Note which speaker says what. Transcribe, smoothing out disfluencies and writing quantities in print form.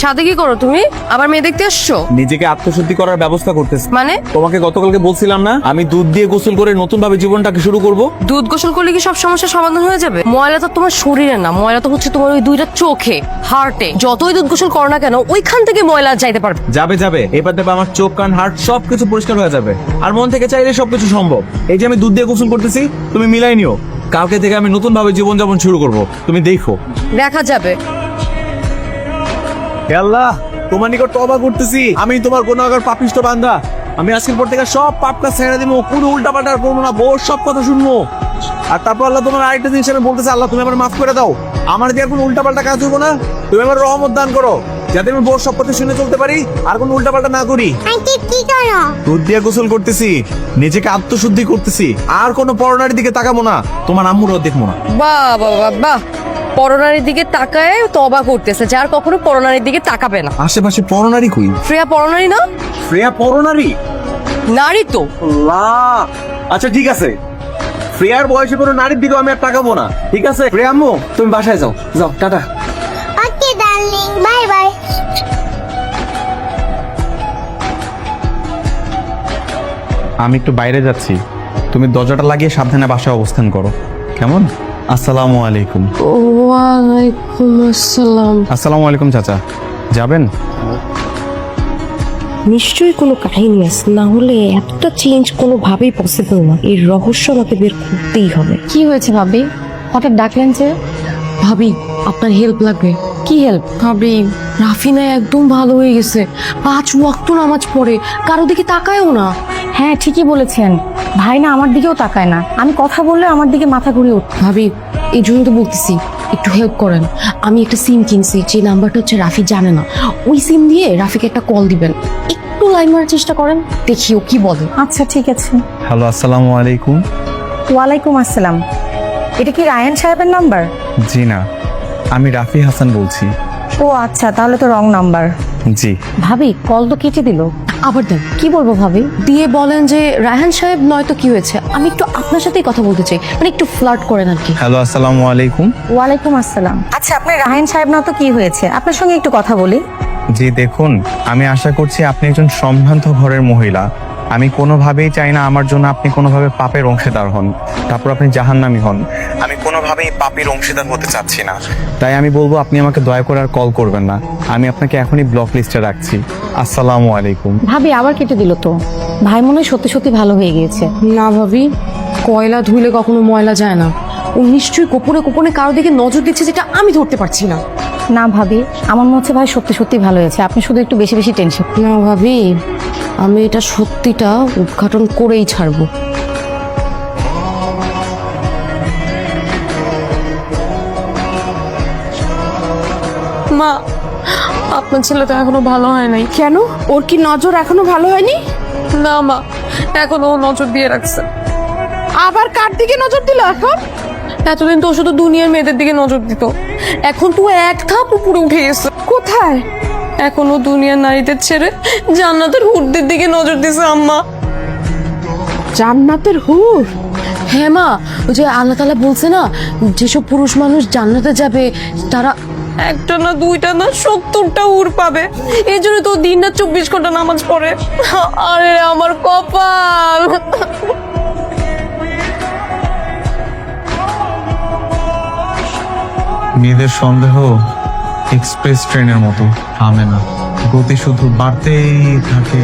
Speaker 1: ছাদে কি করো তুমি? আবার মেয়ে দেখতে আসছো?
Speaker 2: নিজেকে আত্মশুদ্ধি করার ব্যবস্থা করতেছি।
Speaker 1: মানে?
Speaker 2: তোমাকে গতকালকে বলছিলাম না আমি দুধ দিয়ে গোসল করে নতুন ভাবে জীবনটাকে শুরু করব।
Speaker 1: দুধ গোসল করলে কি সব সমস্যার সমাধান হয়ে যাবে? ময়লা তো তোমার শরীরে না, ময়লা তো হচ্ছে তোমার ওই দুইটা চোখে, হার্টে। যতই দুধ গোসল করো না কেন ওইখান থেকে ময়লা যাইতে পারবে।
Speaker 2: যাবে যাবে, এবার দেখবে আমার চোখ কান হার্ট সবকিছু পরিষ্কার হয়ে যাবে। আর মন থেকে চাইলে সবকিছু সম্ভব। এই যে আমি দুধ দিয়ে গোসল করতেছি, তুমি মিলাই নিও। কালকে থেকে আমি নতুন ভাবে জীবনযাপন শুরু করব, তুমি দেখো।
Speaker 1: দেখা যাবে।
Speaker 2: হে আল্লাহ, তোমার নিকট তওবা করতেছি, আমি তোমার গুনাহগার পাপিষ্ঠ বান্দা। আমি আজকের পর থেকে সব পাপ কাজ ছেড়ে দিব, কোনো উল্টাপাল্টা আর করবো না, বউর সব কথা শুনবো। আর তারপর আল্লাহ তোমার আরেকটা জিনিস আমি বলতেছি, আল্লাহ তুমি আমার মাফ করে দাও। আমার দিয়ে আর কোনো উল্টাপাল্টা কাজ হইব না, তুমি আমার রহমত দান করো, যাতে আমি বউর সব কথা শুনে চলতে পারি আর কোনো উল্টাপাল্টা না করি।
Speaker 3: আন্টি কি করো?
Speaker 2: দুধ দিয়ে গোসল করতেছি, নিজেকে আত্মশুদ্ধি করতেছি, আর কোনো পরনারীর দিকে তাকাবো না, তোমার আম্মুরও দেখবো না।
Speaker 1: বাহ বাহ বাহ বাহ, পরনারীর দিকে তাকায় তবা করতেছে, যার কখনো পরনারীর দিকে তাকাবে না।
Speaker 2: আশেপাশে পরনারী কই?
Speaker 1: শ্রেয়া পরনারী না?
Speaker 2: শ্রেয়া পরনারী?
Speaker 1: নারী তো।
Speaker 2: আল্লাহ, আচ্ছা ঠিক আছে, শ্রেয়ার বয়সে কোনো নারীর দিকেও আমি আর তাকাবো না, ঠিক আছে? শ্রেয়া আম্মু, তুমি বাসায় যাও, যাও, টাটা।
Speaker 3: ওকে ডার্লিং, বাই বাই।
Speaker 2: আমি একটু বাইরে যাচ্ছি, তুমি দরজাটা লাগিয়ে সাবধানে বাসায় অবস্থান করো, কেমন? আসসালামু আলাইকুম।
Speaker 1: ওয়ালাইকুম আসসালাম।
Speaker 2: আসসালামু আলাইকুম চাচা, যাবেন?
Speaker 4: নিশ্চয়ই কোনো কাহিনী আছে, না হলে এতটা চেঞ্জ কোনোভাবেই পসিবল না। এই রহস্য আমাকে বের করতেই হবে।
Speaker 5: কি হয়েছে ভাবি, হঠাৎ ডাকলেন যে?
Speaker 1: ভাবি, আপনার হেল্প লাগবে।
Speaker 5: কি হেল্প?
Speaker 1: ভাবি, রাফিনা একদম ভালো হয়ে গেছে, 5 ওয়াক্ত নামাজ পড়ে, কারো দিকে তাকায়ও না।
Speaker 5: হ্যাঁ ঠিকই বলেছেন, ভাই না আমার দিকেও তাকায় না, আমি কথা বললে আমার দিকে মাথা ঘুরিয়ে ওঠে।
Speaker 1: ভাবি, এই জন্য তো বলতেছি একটু হেল্প করেন। আমি একটা সিম কিনছি, যে নাম্বারটা হচ্ছে রাফি জানে না, ওই সিম দিয়ে রাফিকে একটা কল দিবেন। একটু লাইন মারার চেষ্টা করেন, দেখিও কি বলে।
Speaker 5: আচ্ছা ঠিক আছে।
Speaker 2: হ্যালো, আসসালামু আলাইকুম।
Speaker 5: ওয়ালাইকুম আসসালাম। এটা কি রায়হান সাহেবের নাম্বার?
Speaker 2: জি না, আমি রাফি হাসান বলছি।
Speaker 5: ও আচ্ছা, তাহলে তো রং নাম্বার।
Speaker 2: জি।
Speaker 5: ভাবি কল তো কেটে দিল,
Speaker 1: আবার দেন।
Speaker 5: কি বলবো ভাবি?
Speaker 1: দিয়ে বলেন যে রায়হান সাহেব নয়তো কি হয়েছে, আমি একটু আপনার সাথেই কথা বলতে চাই, মানে একটু ফ্লার্ট করেন আর কি।
Speaker 2: হ্যালো, আসসালামু আলাইকুম।
Speaker 5: ওয়ালাইকুম আসসালাম। আচ্ছা আপনি রায়হান সাহেব না তো কি হয়েছে, আপনার সঙ্গে একটু কথা বলি।
Speaker 6: জি দেখুন, আমি আশা করছি আপনি একজন সম্ভ্রান্ত ঘরের মহিলা। আমি কোনোভাবেই চাই না আমার জন্য আপনি কোনোভাবে পাপের অংশীদার হন, তারপর আপনি জাহান্নামী হন। আমি কোনোভাবেই পাপের অংশীদার হতে চাচ্ছি না, তাই আমি বলবো আপনি আমাকে দয়া করে আর কল করবেন না। আমি আপনাকে এখনই ব্লক লিস্টে রাখছি। আসসালামু আলাইকুম।
Speaker 5: ভাবি আবার কেটে দিল তো, ভাই মনে হয় সত্যি সত্যি ভালো হয়ে গিয়েছে।
Speaker 1: না ভাবি, কয়লা ধুলে কখনো ময়লা যায় না। ও নিশ্চয়ই গোপনে গোপনে কারো দিকে নজর দিচ্ছে, যেটা আমি ধরতে পারছি না।
Speaker 5: না ভাবি, আমার মনে হচ্ছে ভাই সত্যি সত্যি ভালো হয়েছে, আপনি শুধু একটু বেশি বেশি টেনশন।
Speaker 1: না ভাবি, আমি এটা সত্যিটা উদ্ঘাটন করেই ছাড়বো। মা, আপনার ছেলে তো এখনো ভালো হয় নাই।
Speaker 4: কেন? ওর কি নজর এখনো ভালো হয়নি?
Speaker 1: না মা, এখনো ও নজর দিয়ে রাখছে।
Speaker 4: আবার কার দিকে নজর দিল এখন?
Speaker 1: এতদিন তো ও শুধু দুনিয়ার মেয়েদের দিকে নজর দিত, এখন তো এক ধাপ উপরে উঠে গেছে।
Speaker 4: কোথায়?
Speaker 1: এখন ও দুনিয়ার নারীদের ছেড়ে জান্নাতের হুরদের দিকে নজর দিছে আম্মা।
Speaker 4: জান্নাতের হুর?
Speaker 1: হ্যাঁ মা, ওই যে আল্লাহ তাআলা বলছে না, যেসব পুরুষ মানুষ জান্নাতে যাবে তারা একটা না দুইটা না 70টা হুর পাবে। এই জন্য তো দিন রাত 24 ঘন্টা নামাজ পড়ে। আরে আমার কপাল।
Speaker 6: মেয়েদের সন্দেহ এক্সপ্রেস ট্রেনের মতো থামে না, গতি শুধু বাড়তেই থাকে।